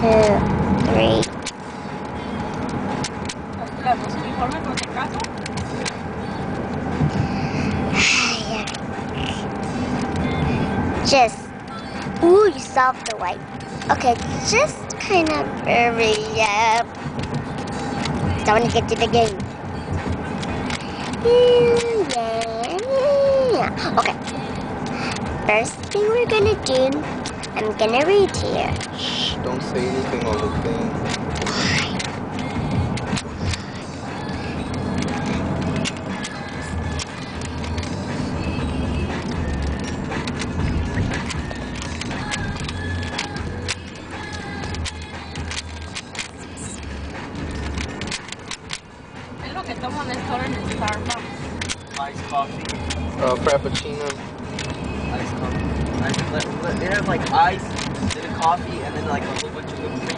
3. Ostras, ¿no es uniforme por si acaso? Just, ooh, you solved the white. Okay, just kind of hurry up. So I want to get to the game. Yeah. Okay. First thing we're gonna do, I'm gonna read here. Shh, don't say anything on the thing. Es lo que toman esto ahora en el Starbucks. Iced coffee. Frappuccino. Iced coffee. It has like ice, then a coffee, and then like a whole bunch of whipped cream.